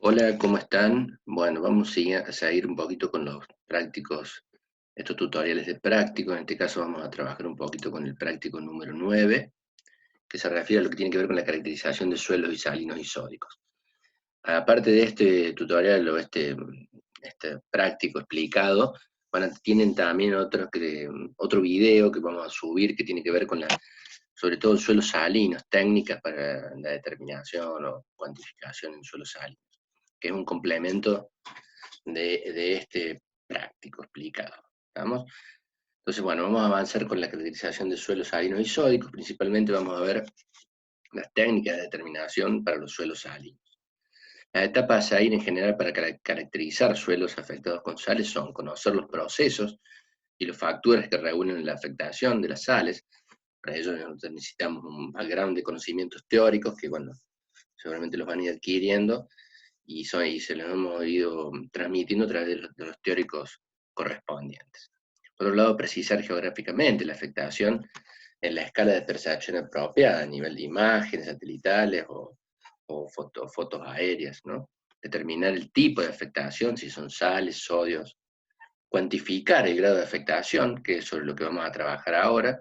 Hola, ¿cómo están? Bueno, vamos a seguir un poquito con los prácticos, estos tutoriales de prácticos. En este caso vamos a trabajar un poquito con el práctico número 9, que se refiere a lo que tiene que ver con la caracterización de suelos y salinos y sódicos. Aparte de este tutorial o este práctico explicado, tienen también otro video que vamos a subir que tiene que ver con sobre todo suelos salinos, técnicas para la determinación o cuantificación en suelos salinos, que es un complemento de este práctico explicado. ¿Estamos? Entonces, bueno, vamos a avanzar con la caracterización de suelos salinos y sódicos. Principalmente vamos a ver las técnicas de determinación para los suelos salinos. Las etapas a ir en general para caracterizar suelos afectados con sales son conocer los procesos y los factores que reúnen la afectación de las sales. Para ello necesitamos un background de conocimientos teóricos que, bueno, seguramente los van a ir adquiriendo y se los hemos ido transmitiendo a través de los teóricos correspondientes. Por otro lado, precisar geográficamente la afectación en la escala de percepción apropiada, a nivel de imágenes satelitales o fotos aéreas, ¿no? Determinar el tipo de afectación, si son sales, sodios, cuantificar el grado de afectación, que es sobre lo que vamos a trabajar ahora,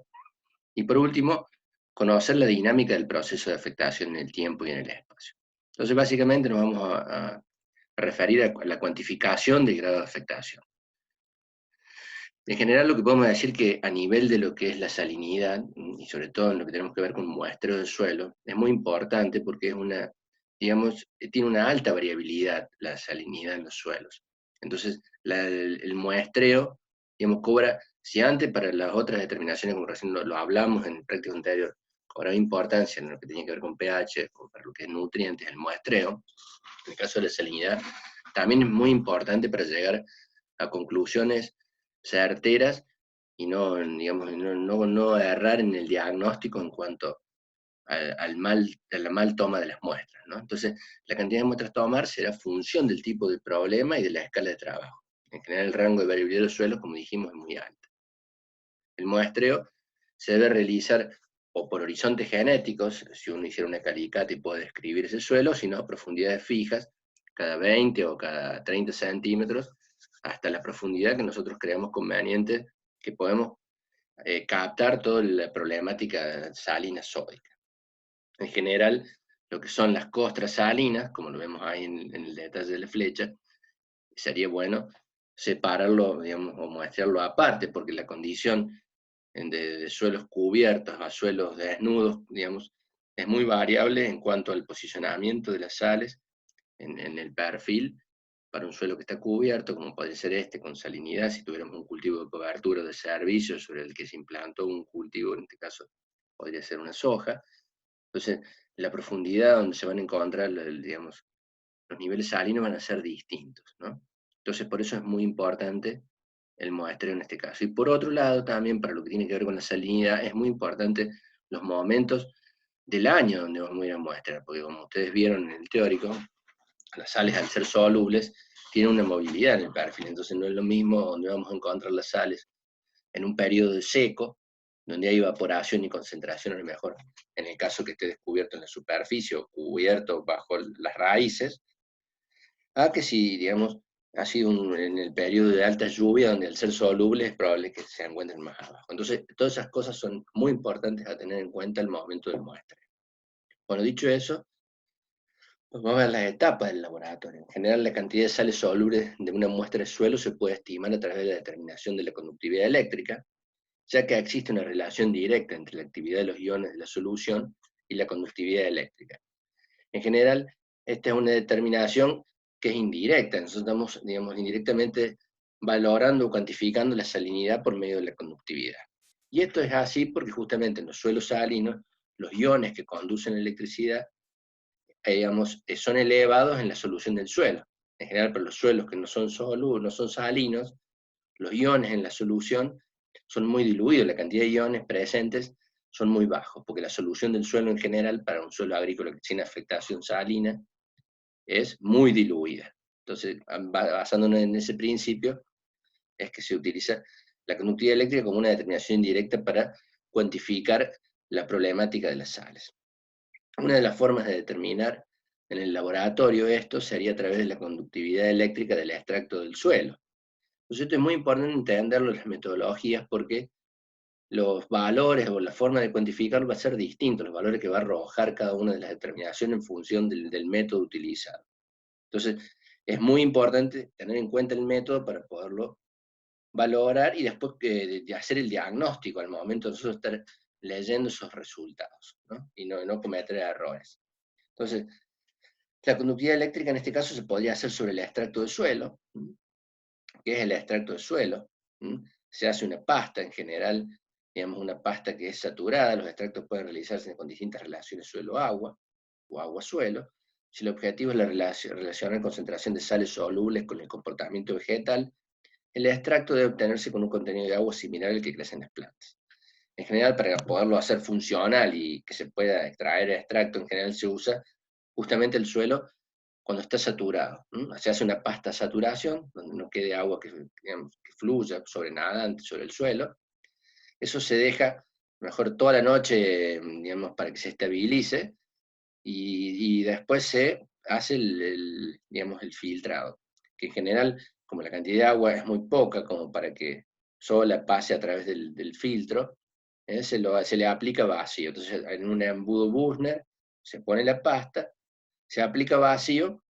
y por último, conocer la dinámica del proceso de afectación en el tiempo y en el espacio. Entonces, básicamente nos vamos a referir a la cuantificación del grado de afectación. En general, lo que podemos decir que a nivel de lo que es la salinidad, y sobre todo en lo que tenemos que ver con muestreo del suelo, es muy importante porque digamos, tiene una alta variabilidad la salinidad en los suelos. Entonces, el muestreo, digamos, cobra, si antes para las otras determinaciones, como recién lo hablamos en el práctico anterior, cobraba importancia en lo que tenía que ver con pH, o para lo que es nutrientes, el muestreo, en el caso de la salinidad, también es muy importante para llegar a conclusiones certeras y no, digamos, no errar en el diagnóstico en cuanto a la mal toma de las muestras, ¿no? Entonces, la cantidad de muestras a tomar será función del tipo de problema y de la escala de trabajo. En general, el rango de variabilidad de los suelos, como dijimos, es muy alto. El muestreo se debe realizar o por horizontes genéticos, si uno hiciera una calicata y puede describir ese suelo, sino a profundidades fijas, cada 20 o cada 30 centímetros, hasta la profundidad que nosotros creamos conveniente, que podemos captar toda la problemática salina sódica. En general, lo que son las costras salinas, como lo vemos ahí en el detalle de la flecha, sería bueno separarlo, digamos, o muestrarlo aparte, porque la condición de suelos cubiertos a suelos desnudos, digamos, es muy variable en cuanto al posicionamiento de las sales en el perfil para un suelo que está cubierto, como puede ser este, con salinidad, si tuviéramos un cultivo de cobertura de servicio sobre el que se implantó un cultivo, en este caso podría ser una soja. Entonces, la profundidad donde se van a encontrar, digamos, los niveles salinos van a ser distintos, ¿no? Entonces, por eso es muy importante el muestreo en este caso. Y por otro lado, también para lo que tiene que ver con la salinidad, es muy importante los momentos del año donde vamos a ir a muestrar, porque como ustedes vieron en el teórico, las sales al ser solubles tienen una movilidad en el perfil, entonces no es lo mismo donde vamos a encontrar las sales en un periodo seco, donde hay evaporación y concentración, a lo mejor en el caso que esté descubierto en la superficie o cubierto bajo las raíces, a que si, digamos, ha sido en el periodo de alta lluvia, donde al ser soluble es probable que se encuentren más abajo. Entonces, todas esas cosas son muy importantes a tener en cuenta al momento del muestreo. Bueno, dicho eso, pues vamos a ver las etapas del laboratorio. En general, la cantidad de sales solubles de una muestra de suelo se puede estimar a través de la determinación de la conductividad eléctrica, ya que existe una relación directa entre la actividad de los iones de la solución y la conductividad eléctrica. En general, esta es una determinación que es indirecta, nosotros estamos, digamos, indirectamente valorando o cuantificando la salinidad por medio de la conductividad. Y esto es así porque justamente en los suelos salinos, los iones que conducen la electricidad, digamos, son elevados en la solución del suelo. En general, para los suelos que no son solubles, no son salinos, los iones en la solución son muy diluidos, la cantidad de iones presentes son muy bajos, porque la solución del suelo en general, para un suelo agrícola que tiene afectación salina, es muy diluida. Entonces, basándonos en ese principio, es que se utiliza la conductividad eléctrica como una determinación indirecta para cuantificar la problemática de las sales. Una de las formas de determinar En el laboratorio esto se haría a través de la conductividad eléctrica del extracto del suelo. Entonces esto es muy importante entenderlo en las metodologías porque los valores o la forma de cuantificarlo va a ser distinto, los valores que va a arrojar cada una de las determinaciones en función del método utilizado. Entonces, es muy importante tener en cuenta el método para poderlo valorar y después de hacer el diagnóstico al momento de nosotros estar leyendo esos resultados, ¿no? Y no cometer errores. Entonces, la conductividad eléctrica en este caso se podría hacer sobre el extracto de suelo, que es el extracto de suelo. Se hace una pasta en general, digamos una pasta que es saturada, los extractos pueden realizarse con distintas relaciones suelo-agua, o agua-suelo. Si el objetivo es relacionar concentración de sales solubles con el comportamiento vegetal, el extracto debe obtenerse con un contenido de agua similar al que crece en las plantas. En general, para poderlo hacer funcional y que se pueda extraer el extracto, en general se usa justamente el suelo cuando está saturado. Se hace una pasta de saturación, donde no quede agua digamos, que fluya sobre nadante, sobre el suelo. Eso se deja mejor toda la noche, digamos, para que se estabilice, y después se hace digamos, el filtrado, que en general, como la cantidad de agua es muy poca, como para que sola pase a través del filtro, se le aplica vacío. Entonces, en un embudo Buchner se pone la pasta, se aplica vacío,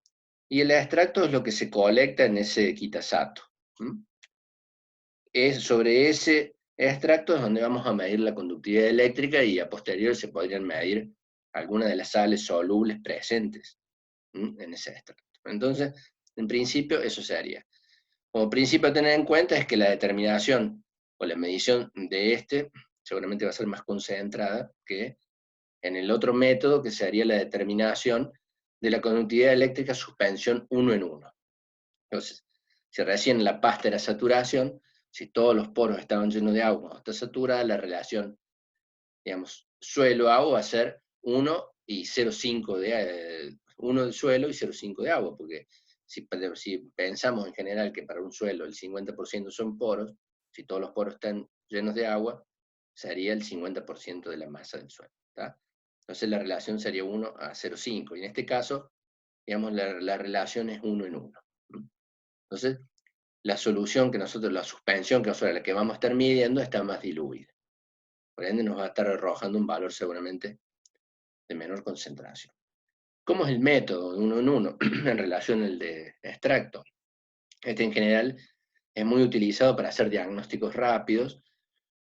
y el extracto es lo que se colecta en ese quitasato. Es sobre ese extracto es donde vamos a medir la conductividad eléctrica, y a posteriori se podrían medir algunas de las sales solubles presentes en ese extracto. Entonces, en principio, eso se haría. Como principio a tener en cuenta es que la determinación o la medición de este seguramente va a ser más concentrada que en el otro método, que se haría la determinación de la conductividad eléctrica suspensión uno en uno. Entonces, si recién la pasta era saturación, si todos los poros estaban llenos de agua cuando está saturada, la relación, digamos, suelo-agua va a ser 1 y 0,5 de 1 del suelo y 0,5 de agua, porque si pensamos en general que para un suelo el 50% son poros, si todos los poros están llenos de agua, sería el 50% de la masa del suelo. ¿Tá? Entonces la relación sería 1 a 0,5, y en este caso, digamos, la relación es 1 en 1. Entonces, la solución que nosotros, la suspensión que nosotros, la que vamos a estar midiendo, está más diluida. Por ende, nos va a estar arrojando un valor seguramente de menor concentración. ¿Cómo es el método de uno en uno en relación al de extracto? Este en general es muy utilizado para hacer diagnósticos rápidos,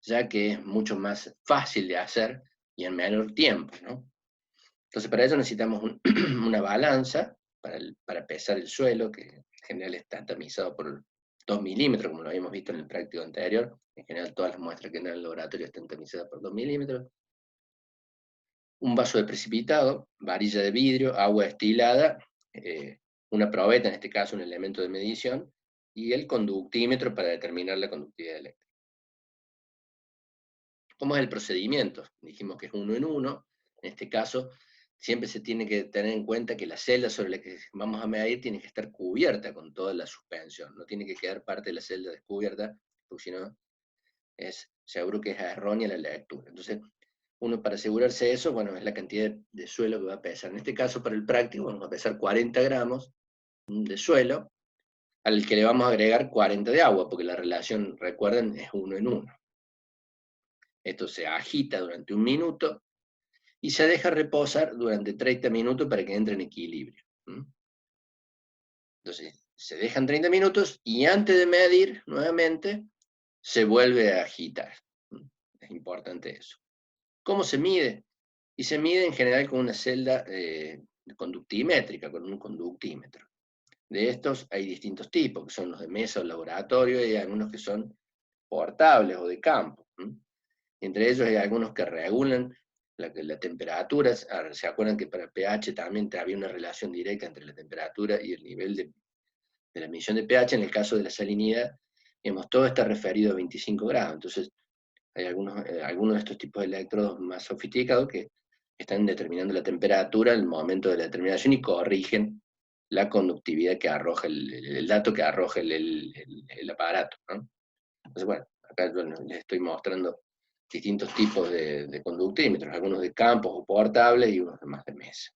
ya que es mucho más fácil de hacer y en menor tiempo, ¿no? Entonces, para eso necesitamos una balanza para pesar el suelo, que en general está tamizado por 2 milímetros, como lo habíamos visto en el práctico anterior. En general, todas las muestras que en el laboratorio están tamizadas por 2 milímetros. Un vaso de precipitado, varilla de vidrio, agua destilada, una probeta, en este caso un elemento de medición, y el conductímetro para determinar la conductividad eléctrica. ¿Cómo es el procedimiento? Dijimos que es uno en uno. En este caso, siempre se tiene que tener en cuenta que la celda sobre la que vamos a medir tiene que estar cubierta con toda la suspensión. No tiene que quedar parte de la celda descubierta, porque si no, seguro que es errónea la lectura. Entonces, uno, para asegurarse de eso, bueno, es la cantidad de suelo que va a pesar. En este caso, para el práctico, vamos a pesar 40 gramos de suelo, al que le vamos a agregar 40 de agua, porque la relación, recuerden, es 1 en 1. Esto se agita durante 1 minuto, y se deja reposar durante 30 minutos para que entre en equilibrio. Entonces, se dejan 30 minutos, y antes de medir nuevamente, se vuelve a agitar. Es importante eso. ¿Cómo se mide? Y se mide en general con una celda conductimétrica, con un conductímetro. De estos hay distintos tipos, que son los de mesa o laboratorio, y hay algunos que son portables o de campo. Entre ellos hay algunos que regulan la temperatura. ¿Se acuerdan que para el pH también había una relación directa entre la temperatura y el nivel de la emisión de pH? En el caso de la salinidad, digamos, todo está referido a 25 grados. Entonces, hay algunos de estos tipos de electrodos más sofisticados que están determinando la temperatura al momento de la determinación y corrigen la conductividad que arroja, el dato que arroja el aparato, ¿no? Entonces, bueno, acá yo les estoy mostrando distintos tipos de conductímetros, algunos de campos o portables y unos más de mesa.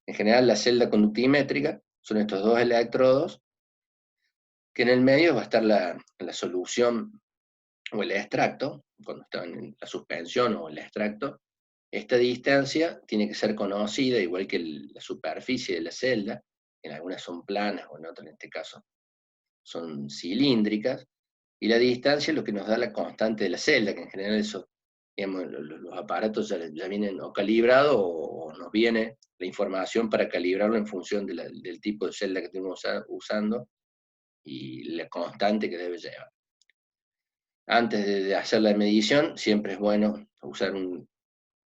En general, la celda conductimétrica son estos dos electrodos, que en el medio va a estar la solución o el extracto, cuando están en la suspensión o el extracto. Esta distancia tiene que ser conocida, igual que la superficie de la celda, en algunas son planas o en otras, en este caso, son cilíndricas, y la distancia es lo que nos da la constante de la celda, que en general eso, digamos, los aparatos ya vienen o calibrados o nos viene la información para calibrarlo en función del tipo de celda que estemos usando y la constante que debe llevar. Antes de hacer la medición, siempre es bueno usar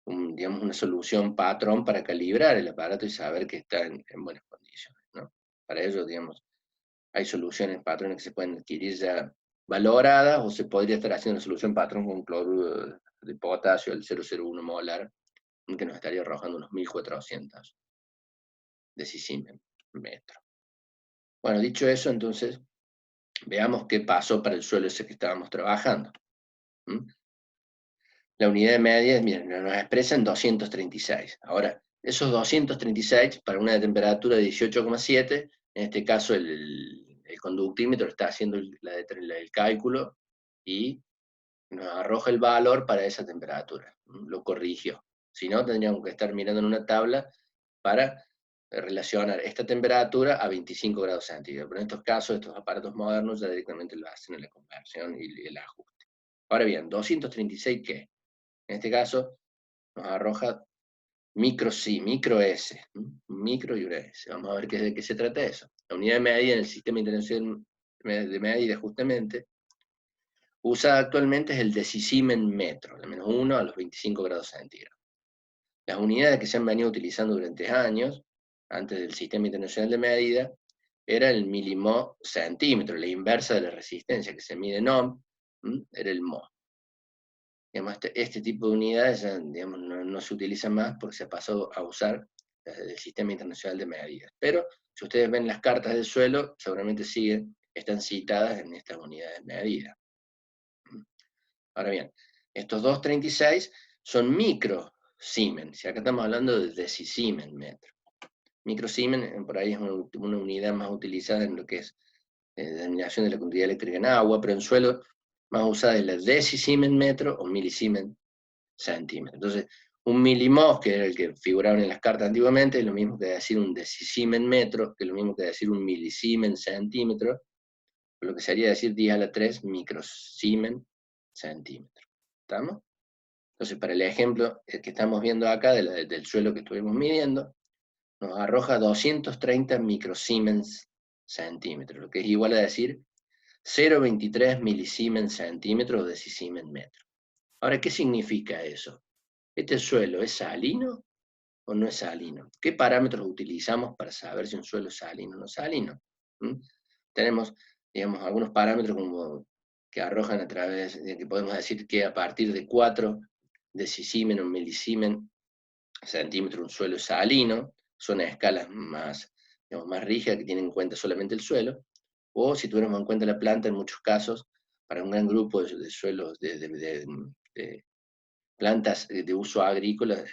digamos, una solución patrón para calibrar el aparato y saber que está en buenas condiciones, ¿no? Para ello, digamos, hay soluciones patrones que se pueden adquirir ya valoradas, o se podría estar haciendo una solución patrón con cloruro de potasio, el 0,01 molar, que nos estaría arrojando unos 1400 decimen metro. Bueno, dicho eso, entonces, veamos qué pasó para el suelo ese que estábamos trabajando. ¿Mm? La unidad de medida, miren, nos expresa en 236. Ahora, esos 236, para una temperatura de 18,7, en este caso el conductímetro está haciendo el cálculo y nos arroja el valor para esa temperatura. Lo corrigió. Si no, tendríamos que estar mirando en una tabla para relacionar esta temperatura a 25 grados centígrados. Pero en estos casos, estos aparatos modernos ya directamente lo hacen en la conversión y el ajuste. Ahora bien, 236, ¿qué? En este caso, nos arroja micro S, micro y una S. Vamos a ver de qué se trata eso. La unidad de medida en el Sistema Internacional de Medida, justamente, usada actualmente es el decisimen metro, de -1 a los 25 grados centígrados. Las unidades que se han venido utilizando durante años, antes del Sistema Internacional de Medida, era el milimol centímetro, la inversa de la resistencia, que se mide en ohm, era el mol. Digamos, este tipo de unidades ya, digamos, no se utiliza más porque se ha pasado a usar desde el Sistema Internacional de Medidas. Pero si ustedes ven las cartas del suelo, seguramente están citadas en estas unidades de medida. Ahora bien, estos 236 son microsiemens, y acá estamos hablando de decisimen metro. Microsiemens por ahí es una unidad más utilizada en lo que es denominación de la conductividad eléctrica en agua, pero en suelo más usada es la decisimen metro o milisimen centímetro. Entonces, un milimol, que era el que figuraba en las cartas antiguamente, es lo mismo que decir un decisimen metro, que es lo mismo que decir un milisimen centímetro, lo que sería decir 10 a la 3 microsimen centímetro. ¿Estamos? Entonces, para el ejemplo que estamos viendo acá del suelo que estuvimos midiendo, nos arroja 230 microsiemens centímetros, lo que es igual a decir 0,23 milisiemens centímetros o decisimen metro. Ahora, ¿qué significa eso? ¿Este suelo es salino o no es salino? ¿Qué parámetros utilizamos para saber si un suelo es salino o no salino? Tenemos, digamos, algunos parámetros como que arrojan a través de que podemos decir que a partir de 4 decisimen o milisimen centímetros un suelo es salino, son escalas más, digamos, más rígidas que tienen en cuenta solamente el suelo, o si tuviéramos en cuenta la planta, en muchos casos, para un gran grupo de suelos de plantas de uso agrícola,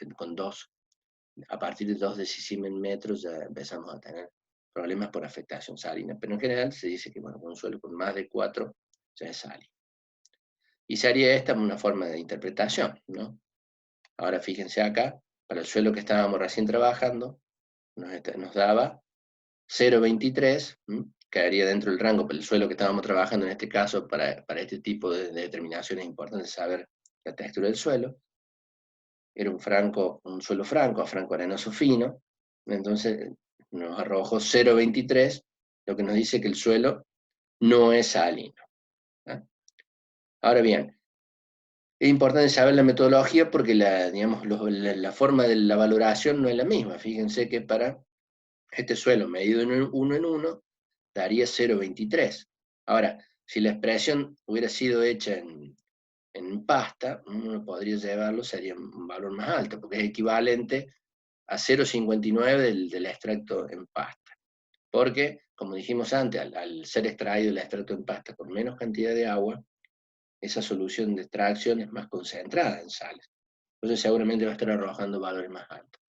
a partir de 2 decisimen metros ya empezamos a tener problemas por afectación salina, pero en general se dice que, bueno, un suelo con más de 4 ya es salino. Y sería esta una forma de interpretación, ¿no? Ahora fíjense acá, para el suelo que estábamos recién trabajando, nos daba 0,23, quedaría dentro del rango, pero el suelo que estábamos trabajando en este caso, para este tipo de determinaciones es importante saber la textura del suelo. Era un suelo franco, a franco arenoso fino, entonces nos arrojó 0,23, lo que nos dice que el suelo no es salino. ¿Ah? Ahora bien, es importante saber la metodología porque digamos, la forma de la valoración no es la misma. Fíjense que para este suelo medido en 1 en 1 daría 0,23. Ahora, si la expresión hubiera sido hecha en pasta, uno podría llevarlo, sería un valor más alto, porque es equivalente a 0,59 del extracto en pasta. Porque, como dijimos antes, al ser extraído el extracto en pasta con menos cantidad de agua, esa solución de extracción es más concentrada en sales. Entonces seguramente va a estar arrojando valores más altos.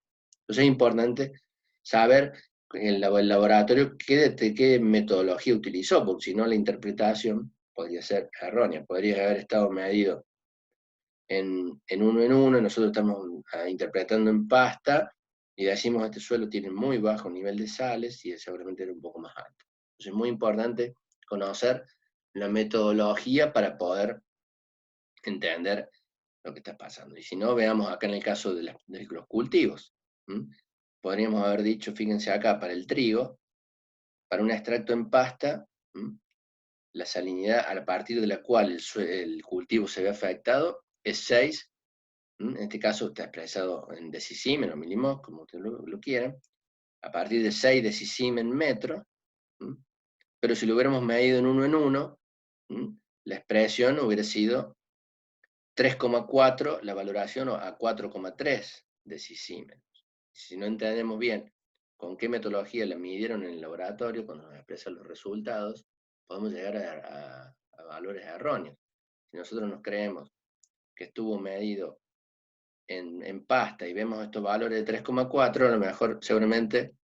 Entonces es importante saber el laboratorio qué metodología utilizó, porque si no la interpretación podría ser errónea, podría haber estado medido en uno, y nosotros estamos interpretando en pasta, y decimos este suelo tiene muy bajo nivel de sales, y seguramente era un poco más alto. Entonces es muy importante conocer la metodología para poder entender lo que está pasando. Y si no, veamos acá en el caso de los cultivos. Podríamos haber dicho, fíjense acá, para el trigo, para un extracto en pasta, la salinidad a partir de la cual el cultivo se ve afectado es 6. En este caso está expresado en decisimen o milimol, como ustedes lo quieran, a partir de 6 decisimen metro, pero si lo hubiéramos medido en uno, la expresión hubiera sido 3,4, la valoración a 4,3 decisimen. Si no entendemos bien con qué metodología la midieron en el laboratorio, cuando nos expresan los resultados, podemos llegar a valores erróneos. Si nosotros nos creemos que estuvo medido en pasta y vemos estos valores de 3,4, a lo mejor seguramente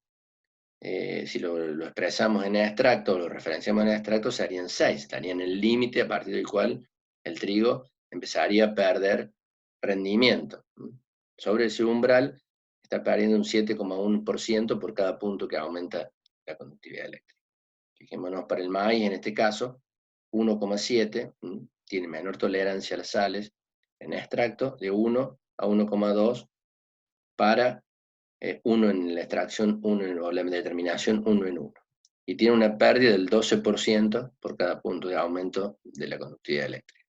si lo expresamos en extracto o lo referenciamos en extracto serían 6, estaría en el límite a partir del cual el trigo empezaría a perder rendimiento. Sobre ese umbral está perdiendo un 7,1% por cada punto que aumenta la conductividad eléctrica. Fijémonos para el maíz, en este caso, 1,7, tiene menor tolerancia a las sales en extracto, de 1 a 1,2 para 1 en la extracción, 1 o la determinación 1 en 1. Y tiene una pérdida del 12% por cada punto de aumento de la conductividad eléctrica.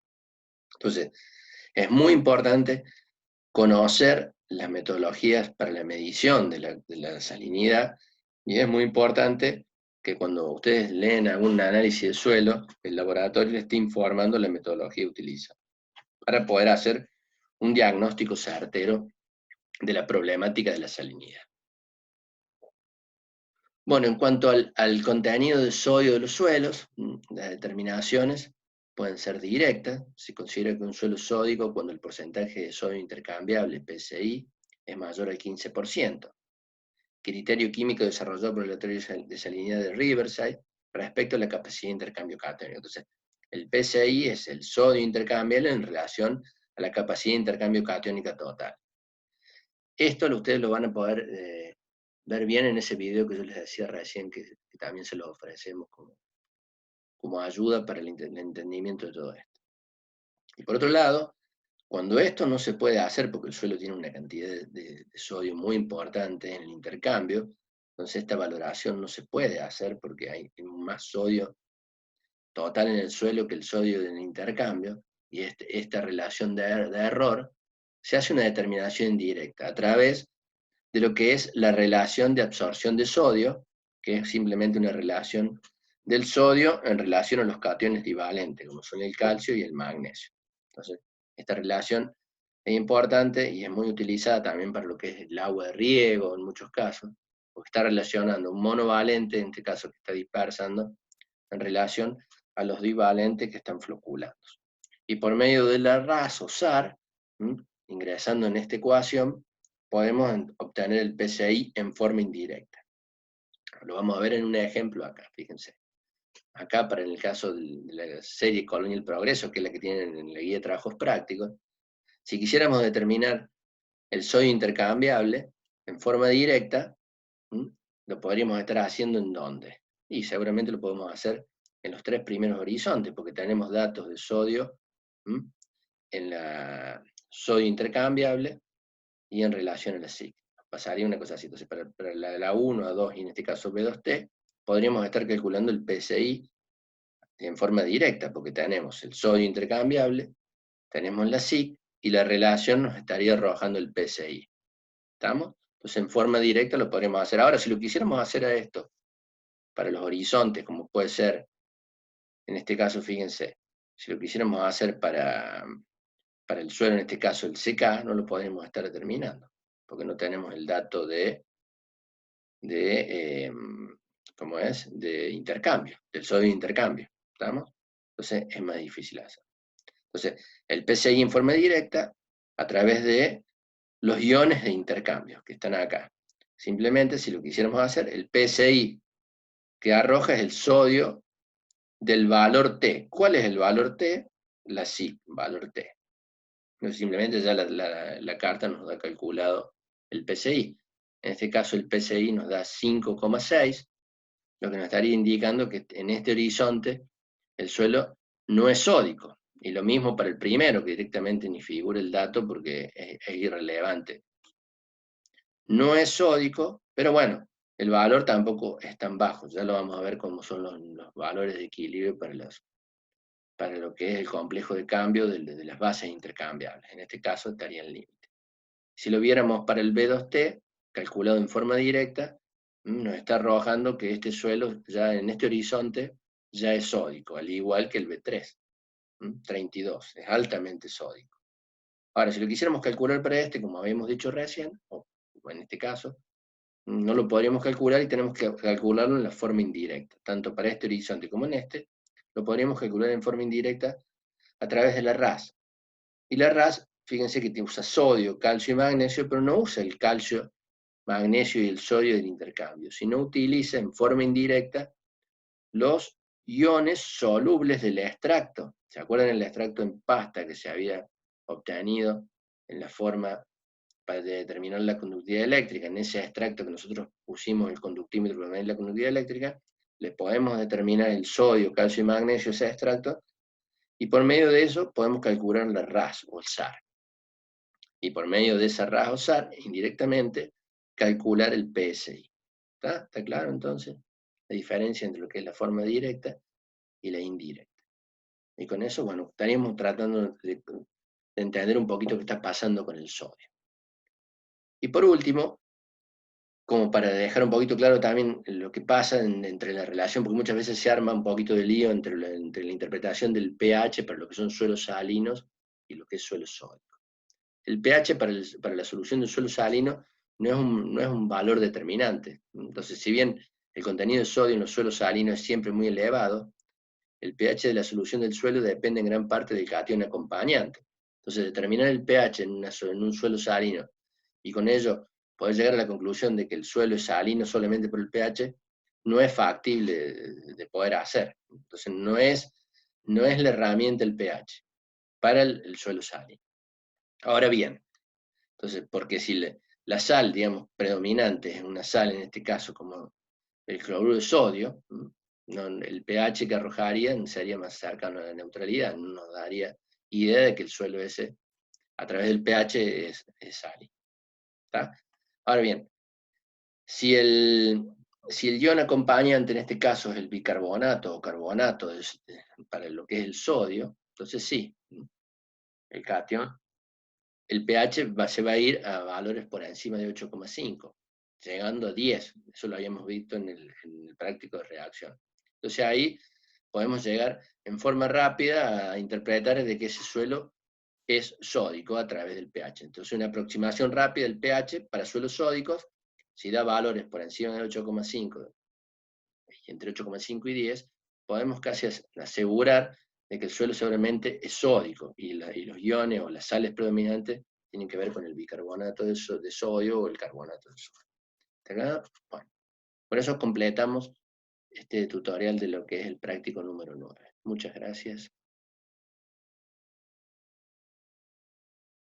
Entonces, es muy importante conocer las metodologías para la medición de la salinidad, y es muy importante que cuando ustedes leen algún análisis de suelo, el laboratorio les esté informando la metodología que utiliza, para poder hacer un diagnóstico certero de la problemática de la salinidad. Bueno, en cuanto al contenido de sodio de los suelos, las determinaciones pueden ser directas. Se considera que un suelo es sódico cuando el porcentaje de sodio intercambiable, PSI, es mayor al 15%. Criterio químico desarrollado por el Laboratorio de Salinidad de Riverside respecto a la capacidad de intercambio catiónico. Entonces, el PSI es el sodio intercambiable en relación a la capacidad de intercambio catiónica total. Esto ustedes lo van a poder ver bien en ese video que yo les decía recién, que también se lo ofrecemos como ayuda para el entendimiento de todo esto. Y por otro lado, cuando esto no se puede hacer porque el suelo tiene una cantidad de sodio muy importante en el intercambio, entonces esta valoración no se puede hacer porque hay más sodio total en el suelo que el sodio en el intercambio, y esta relación de error se hace una determinación indirecta a través de lo que es la relación de absorción de sodio, que es simplemente una relación del sodio en relación a los cationes divalentes, como son el calcio y el magnesio. Entonces, esta relación es importante y es muy utilizada también para lo que es el agua de riego, en muchos casos, porque está relacionando un monovalente, en este caso que está dispersando, en relación a los divalentes que están floculando. Y por medio de la raza o SAR, ingresando en esta ecuación, podemos obtener el PCI en forma indirecta. Lo vamos a ver en un ejemplo acá, fíjense. Acá, para el caso de la serie Colonial Progreso, que es la que tienen en la guía de trabajos prácticos, si quisiéramos determinar el sodio intercambiable en forma directa, lo podríamos estar haciendo ¿en dónde? Y seguramente lo podemos hacer en los 3 primeros horizontes, porque tenemos datos de sodio en la sodio intercambiable y en relación a la SIC. Pasaría una cosa así. Entonces, para la 1, a 2 y en este caso B2T, podríamos estar calculando el PSI en forma directa, porque tenemos el sodio intercambiable, tenemos la SIC, y la relación nos estaría arrojando el PSI. ¿Estamos? Entonces, en forma directa lo podríamos hacer. Ahora, si lo quisiéramos hacer a esto, para los horizontes, como puede ser, en este caso, fíjense, si lo quisiéramos hacer para el suelo, en este caso el CK, no lo podríamos estar determinando, porque no tenemos el dato ¿cómo es? De intercambio, del sodio de intercambio, ¿estamos? Entonces es más difícil hacer. Entonces, el PCI en forma directa, a través de los iones de intercambio, que están acá. Simplemente, si lo quisiéramos hacer, el PSI que arroja es el sodio del valor T. ¿Cuál es el valor T? La SI, valor T. Simplemente ya la carta nos da calculado el PSI. En este caso el PSI nos da 5,6, lo que nos estaría indicando que en este horizonte el suelo no es sódico. Y lo mismo para el primero, que directamente ni figura el dato porque es irrelevante. No es sódico, pero bueno, el valor tampoco es tan bajo. Ya lo vamos a ver cómo son los valores de equilibrio para lo que es el complejo de cambio de las bases intercambiables. En este caso estaría en límite. Si lo viéramos para el B2T, calculado en forma directa, nos está arrojando que este suelo, ya en este horizonte, ya es sódico, al igual que el B3, 32, es altamente sódico. Ahora, si lo quisiéramos calcular para este, como habíamos dicho recién, o en este caso, no lo podríamos calcular y tenemos que calcularlo en la forma indirecta, tanto para este horizonte como en este, lo podríamos calcular en forma indirecta a través de la RAS. Y la RAS, fíjense que usa sodio, calcio y magnesio, pero no usa el calcio, magnesio y el sodio del intercambio, sino utiliza en forma indirecta los iones solubles del extracto. ¿Se acuerdan el extracto en pasta que se había obtenido en la forma para determinar la conductividad eléctrica? En ese extracto que nosotros pusimos el conductímetro para medir la conductividad eléctrica, le podemos determinar el sodio, calcio y magnesio a ese extracto, y por medio de eso podemos calcular la RAS o el SAR. Y por medio de esa RAS o SAR, indirectamente, calcular el PSI. ¿Está claro entonces? La diferencia entre lo que es la forma directa y la indirecta. Y con eso, bueno, estaríamos tratando de entender un poquito qué está pasando con el sodio. Y por último, como para dejar un poquito claro también lo que pasa entre la relación, porque muchas veces se arma un poquito de lío entre la interpretación del pH para lo que son suelos salinos y lo que es suelo sódico. El pH para la solución de un suelo salino no es un valor determinante. Entonces, si bien el contenido de sodio en los suelos salinos es siempre muy elevado, el pH de la solución del suelo depende en gran parte del catión acompañante. Entonces, determinar el pH en un suelo salino y con ello poder llegar a la conclusión de que el suelo es salino solamente por el pH, no es factible de poder hacer. Entonces, no es la herramienta el pH para el suelo salino. Ahora bien, entonces, porque si la sal, digamos, predominante es una sal, en este caso, como el cloruro de sodio, el pH que arrojaría sería más cercano a la neutralidad, no nos daría idea de que el suelo ese, a través del pH, es sálido. Ahora bien, si el ion acompañante en este caso es el bicarbonato o carbonato para lo que es el sodio, entonces sí, el catión, el pH se va a ir a valores por encima de 8,5, llegando a 10. Eso lo habíamos visto en el práctico de reacción. Entonces ahí podemos llegar en forma rápida a interpretar de que ese suelo es sódico a través del pH. Entonces una aproximación rápida del pH para suelos sódicos, si da valores por encima de 8,5, entre 8,5 y 10, podemos casi asegurar de que el suelo seguramente es sódico, y los iones o las sales predominantes tienen que ver con el bicarbonato de sodio o el carbonato de sodio. ¿Está claro? Bueno, por eso completamos este tutorial de lo que es el práctico número 9. Muchas gracias.